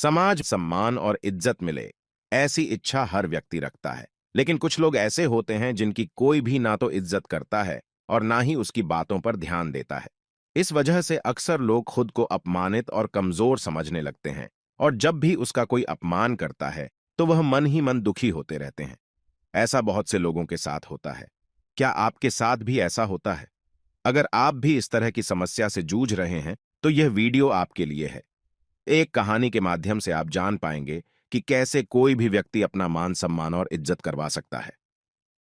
समाज सम्मान और इज्जत मिले, ऐसी इच्छा हर व्यक्ति रखता है। लेकिन कुछ लोग ऐसे होते हैं जिनकी कोई भी ना तो इज्जत करता है और ना ही उसकी बातों पर ध्यान देता है। इस वजह से अक्सर लोग खुद को अपमानित और कमजोर समझने लगते हैं, और जब भी उसका कोई अपमान करता है तो वह मन ही मन दुखी होते रहते हैं। ऐसा बहुत से लोगों के साथ होता है। क्या आपके साथ भी ऐसा होता है? अगर आप भी इस तरह की समस्या से जूझ रहे हैं तो यह वीडियो आपके लिए है। एक कहानी के माध्यम से आप जान पाएंगे कि कैसे कोई भी व्यक्ति अपना मान सम्मान और इज्जत करवा सकता है।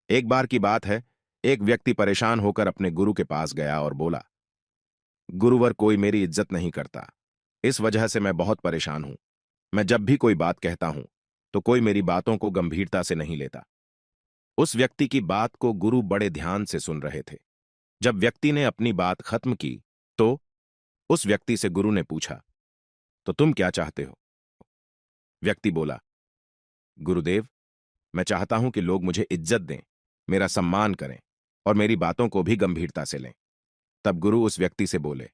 एक बार की बात है, एक व्यक्ति परेशान होकर अपने गुरु के पास गया और बोला, गुरुवर, कोई मेरी इज्जत नहीं करता। इस वजह से मैं बहुत परेशान हूं। मैं जब भी कोई बात कहता हूं तो कोई मेरी बातों को गंभीरता से नहीं लेता। उस व्यक्ति की बात को गुरु बड़े ध्यान से सुन रहे थे। जब व्यक्ति ने अपनी बात खत्म की तो उस व्यक्ति से गुरु ने पूछा, तो तुम क्या चाहते हो? व्यक्ति बोला, गुरुदेव, मैं चाहता हूं कि लोग मुझे इज्जत दें, मेरा सम्मान करें और मेरी बातों को भी गंभीरता से लें। तब गुरु उस व्यक्ति से बोले,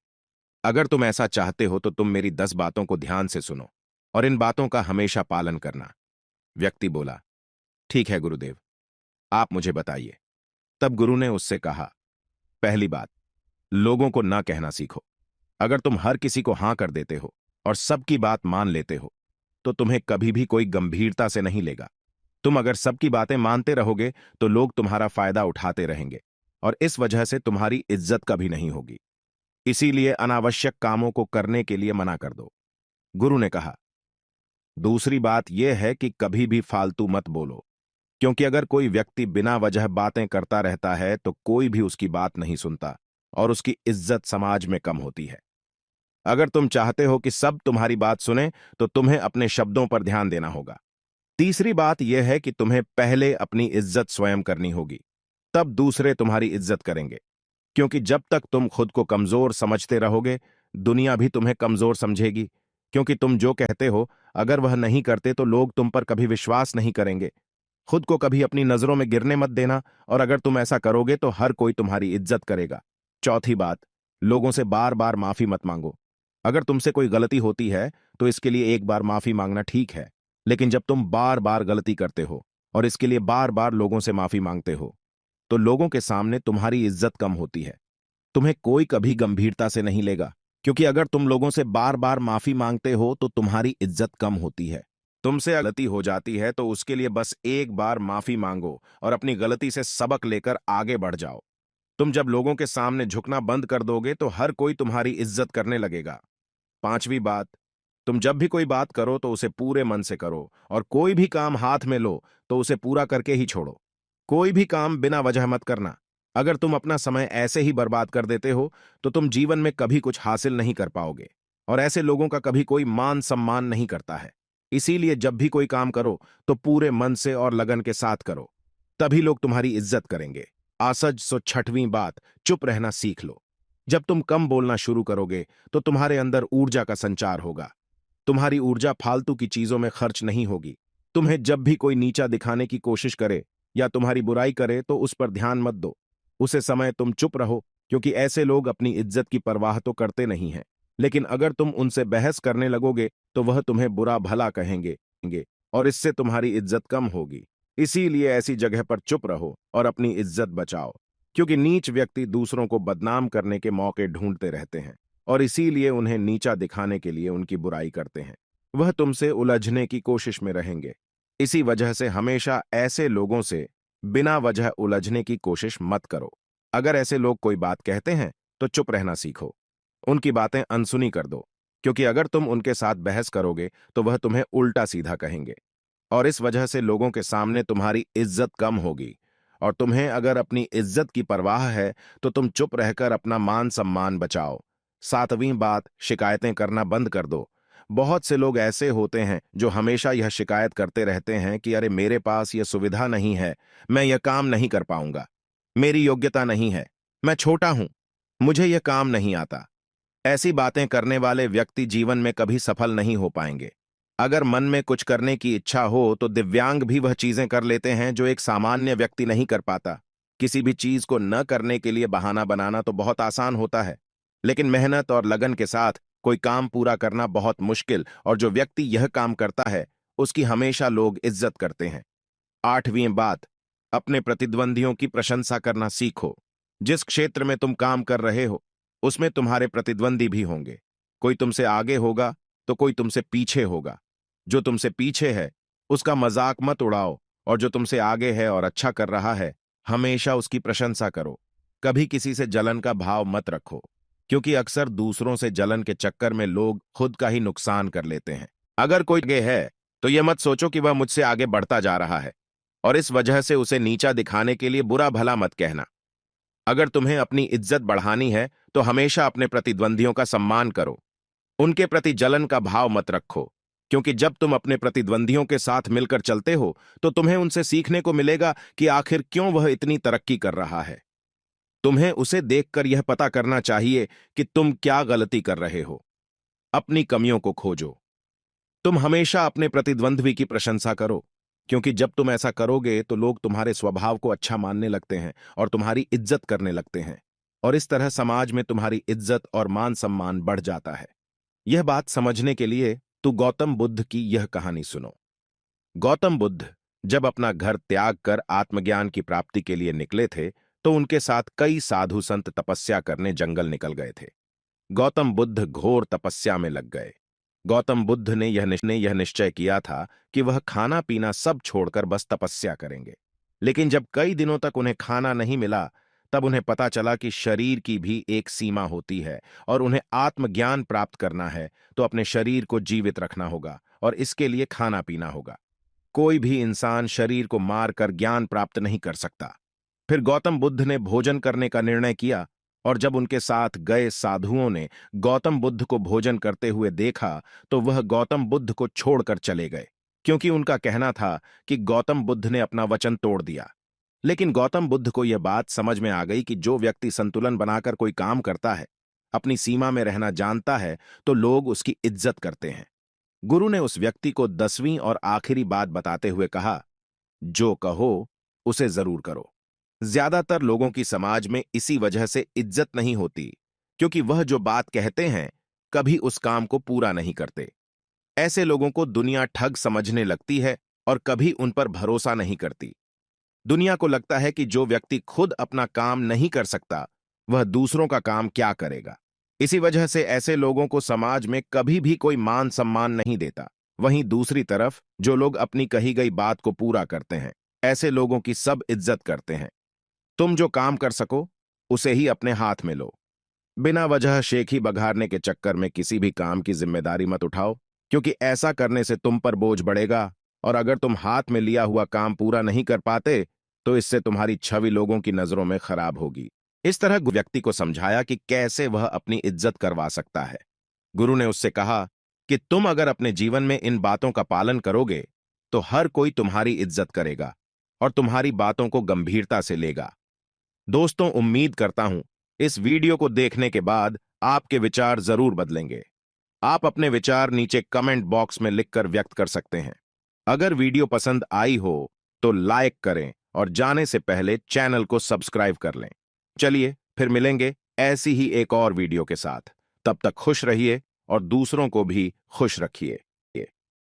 अगर तुम ऐसा चाहते हो तो तुम मेरी 10 बातों को ध्यान से सुनो और इन बातों का हमेशा पालन करना। व्यक्ति बोला, ठीक है गुरुदेव, आप मुझे बताइए। तब गुरु ने उससे कहा, पहली बात, लोगों को ना कहना सीखो। अगर तुम हर किसी को हां कर देते हो और सबकी बात मान लेते हो तो तुम्हें कभी भी कोई गंभीरता से नहीं लेगा। तुम अगर सबकी बातें मानते रहोगे तो लोग तुम्हारा फायदा उठाते रहेंगे और इस वजह से तुम्हारी इज्जत कभी नहीं होगी। इसीलिए अनावश्यक कामों को करने के लिए मना कर दो। गुरु ने कहा, दूसरी बात यह है कि कभी भी फालतू मत बोलो, क्योंकि अगर कोई व्यक्ति बिना वजह बातें करता रहता है तो कोई भी उसकी बात नहीं सुनता और उसकी इज्जत समाज में कम होती है। अगर तुम चाहते हो कि सब तुम्हारी बात सुने तो तुम्हें अपने शब्दों पर ध्यान देना होगा। तीसरी बात यह है कि तुम्हें पहले अपनी इज्जत स्वयं करनी होगी, तब दूसरे तुम्हारी इज्जत करेंगे। क्योंकि जब तक तुम खुद को कमजोर समझते रहोगे, दुनिया भी तुम्हें कमजोर समझेगी। क्योंकि तुम जो कहते हो, अगर वह नहीं करते तो लोग तुम पर कभी विश्वास नहीं करेंगे। खुद को कभी अपनी नजरों में गिरने मत देना, और अगर तुम ऐसा करोगे तो हर कोई तुम्हारी इज्जत करेगा। चौथी बात, लोगों से बार बार माफी मत मांगो। अगर तुमसे कोई गलती होती है तो इसके लिए एक बार माफी मांगना ठीक है, लेकिन जब तुम बार बार गलती करते हो और इसके लिए बार बार लोगों से माफी मांगते हो तो लोगों के सामने तुम्हारी इज्जत कम होती है। तुम्हें कोई कभी गंभीरता से नहीं लेगा, क्योंकि अगर तुम लोगों से बार बार माफी मांगते हो तो तुम्हारी इज्जत कम होती है। तुमसे गलती हो जाती है तो उसके लिए बस एक बार माफी मांगो और अपनी गलती से सबक लेकर आगे बढ़ जाओ। तुम जब लोगों के सामने झुकना बंद कर दोगे तो हर कोई तुम्हारी इज्जत करने लगेगा। पांचवी बात, तुम जब भी कोई बात करो तो उसे पूरे मन से करो, और कोई भी काम हाथ में लो तो उसे पूरा करके ही छोड़ो। कोई भी काम बिना वजह मत करना। अगर तुम अपना समय ऐसे ही बर्बाद कर देते हो तो तुम जीवन में कभी कुछ हासिल नहीं कर पाओगे, और ऐसे लोगों का कभी कोई मान सम्मान नहीं करता है। इसीलिए जब भी कोई काम करो तो पूरे मन से और लगन के साथ करो, तभी लोग तुम्हारी इज्जत करेंगे। आसज सो छठवीं बात, चुप रहना सीख लो। जब तुम कम बोलना शुरू करोगे तो तुम्हारे अंदर ऊर्जा का संचार होगा। तुम्हारी ऊर्जा फालतू की चीजों में खर्च नहीं होगी। तुम्हें जब भी कोई नीचा दिखाने की कोशिश करे या तुम्हारी बुराई करे तो उस पर ध्यान मत दो। उसे समय तुम चुप रहो, क्योंकि ऐसे लोग अपनी इज्जत की परवाह तो करते नहीं हैं, लेकिन अगर तुम उनसे बहस करने लगोगे तो वह तुम्हें बुरा भला कहेंगे, और इससे तुम्हारी इज्जत कम होगी। इसीलिए ऐसी जगह पर चुप रहो और अपनी इज्जत बचाओ, क्योंकि नीच व्यक्ति दूसरों को बदनाम करने के मौके ढूंढते रहते हैं और इसीलिए उन्हें नीचा दिखाने के लिए उनकी बुराई करते हैं। वह तुमसे उलझने की कोशिश में रहेंगे। इसी वजह से हमेशा ऐसे लोगों से बिना वजह उलझने की कोशिश मत करो। अगर ऐसे लोग कोई बात कहते हैं तो चुप रहना सीखो। उनकी बातें अनसुनी कर दो, क्योंकि अगर तुम उनके साथ बहस करोगे तो वह तुम्हें उल्टा सीधा कहेंगे, और इस वजह से लोगों के सामने तुम्हारी इज्जत कम होगी। और तुम्हें अगर अपनी इज्जत की परवाह है तो तुम चुप रहकर अपना मान सम्मान बचाओ। सातवीं बात, शिकायतें करना बंद कर दो। बहुत से लोग ऐसे होते हैं जो हमेशा यह शिकायत करते रहते हैं कि अरे मेरे पास यह सुविधा नहीं है, मैं यह काम नहीं कर पाऊंगा, मेरी योग्यता नहीं है, मैं छोटा हूं, मुझे यह काम नहीं आता। ऐसी बातें करने वाले व्यक्ति जीवन में कभी सफल नहीं हो पाएंगे। अगर मन में कुछ करने की इच्छा हो तो दिव्यांग भी वह चीजें कर लेते हैं जो एक सामान्य व्यक्ति नहीं कर पाता। किसी भी चीज को न करने के लिए बहाना बनाना तो बहुत आसान होता है, लेकिन मेहनत और लगन के साथ कोई काम पूरा करना बहुत मुश्किल और जो व्यक्ति यह काम करता है उसकी हमेशा लोग इज्जत करते हैं। 8वीं बात, अपने प्रतिद्वंदियों की प्रशंसा करना सीखो। जिस क्षेत्र में तुम काम कर रहे हो उसमें तुम्हारे प्रतिद्वंदी भी होंगे। कोई तुमसे आगे होगा तो कोई तुमसे पीछे होगा। जो तुमसे पीछे है उसका मजाक मत उड़ाओ और जो तुमसे आगे है और अच्छा कर रहा है हमेशा उसकी प्रशंसा करो। कभी किसी से जलन का भाव मत रखो, क्योंकि अक्सर दूसरों से जलन के चक्कर में लोग खुद का ही नुकसान कर लेते हैं। अगर कोई आगे है तो यह मत सोचो कि वह मुझसे आगे बढ़ता जा रहा है और इस वजह से उसे नीचा दिखाने के लिए बुरा भला मत कहना। अगर तुम्हें अपनी इज्जत बढ़ानी है तो हमेशा अपने प्रतिद्वंदियों का सम्मान करो। उनके प्रति जलन का भाव मत रखो, क्योंकि जब तुम अपने प्रतिद्वंदियों के साथ मिलकर चलते हो तो तुम्हें उनसे सीखने को मिलेगा कि आखिर क्यों वह इतनी तरक्की कर रहा है। तुम्हें उसे देखकर यह पता करना चाहिए कि तुम क्या गलती कर रहे हो। अपनी कमियों को खोजो। तुम हमेशा अपने प्रतिद्वंद्वी की प्रशंसा करो, क्योंकि जब तुम ऐसा करोगे तो लोग तुम्हारे स्वभाव को अच्छा मानने लगते हैं और तुम्हारी इज्जत करने लगते हैं, और इस तरह समाज में तुम्हारी इज्जत और मान सम्मान बढ़ जाता है। यह बात समझने के लिए तू गौतम बुद्ध की यह कहानी सुनो। गौतम बुद्ध जब अपना घर त्याग कर आत्मज्ञान की प्राप्ति के लिए निकले थे तो उनके साथ कई साधु संत तपस्या करने जंगल निकल गए थे। गौतम बुद्ध घोर तपस्या में लग गए। गौतम बुद्ध ने यह निश्चय किया था कि वह खाना पीना सब छोड़कर बस तपस्या करेंगे। लेकिन जब कई दिनों तक उन्हें खाना नहीं मिला तब उन्हें पता चला कि शरीर की भी एक सीमा होती है और उन्हें आत्मज्ञान प्राप्त करना है तो अपने शरीर को जीवित रखना होगा और इसके लिए खाना पीना होगा। कोई भी इंसान शरीर को मारकर ज्ञान प्राप्त नहीं कर सकता। फिर गौतम बुद्ध ने भोजन करने का निर्णय किया और जब उनके साथ गए साधुओं ने गौतम बुद्ध को भोजन करते हुए देखा तो वह गौतम बुद्ध को छोड़कर चले गए, क्योंकि उनका कहना था कि गौतम बुद्ध ने अपना वचन तोड़ दिया। लेकिन गौतम बुद्ध को यह बात समझ में आ गई कि जो व्यक्ति संतुलन बनाकर कोई काम करता है, अपनी सीमा में रहना जानता है, तो लोग उसकी इज्जत करते हैं। गुरु ने उस व्यक्ति को 10वीं और आखिरी बात बताते हुए कहा, जो कहो उसे जरूर करो। ज्यादातर लोगों की समाज में इसी वजह से इज्जत नहीं होती, क्योंकि वह जो बात कहते हैं कभी उस काम को पूरा नहीं करते। ऐसे लोगों को दुनिया ठग समझने लगती है और कभी उन पर भरोसा नहीं करती। दुनिया को लगता है कि जो व्यक्ति खुद अपना काम नहीं कर सकता वह दूसरों का काम क्या करेगा। इसी वजह से ऐसे लोगों को समाज में कभी भी कोई मान सम्मान नहीं देता। वहीं दूसरी तरफ जो लोग अपनी कही गई बात को पूरा करते हैं, ऐसे लोगों की सब इज्जत करते हैं। तुम जो काम कर सको उसे ही अपने हाथ में लो। बिना वजह शेखी बघारने के चक्कर में किसी भी काम की जिम्मेदारी मत उठाओ, क्योंकि ऐसा करने से तुम पर बोझ बढ़ेगा और अगर तुम हाथ में लिया हुआ काम पूरा नहीं कर पाते तो इससे तुम्हारी छवि लोगों की नजरों में खराब होगी। इस तरह व्यक्ति को समझाया कि कैसे वह अपनी इज्जत करवा सकता है। गुरु ने उससे कहा कि तुम अगर अपने जीवन में इन बातों का पालन करोगे तो हर कोई तुम्हारी इज्जत करेगा और तुम्हारी बातों को गंभीरता से लेगा। दोस्तों, उम्मीद करता हूं इस वीडियो को देखने के बाद आपके विचार जरूर बदलेंगे। आप अपने विचार नीचे कमेंट बॉक्स में लिखकर व्यक्त कर सकते हैं। अगर वीडियो पसंद आई हो तो लाइक करें और जाने से पहले चैनल को सब्सक्राइब कर लें। चलिए फिर मिलेंगे ऐसी ही एक और वीडियो के साथ। तब तक खुश रहिए और दूसरों को भी खुश रखिए।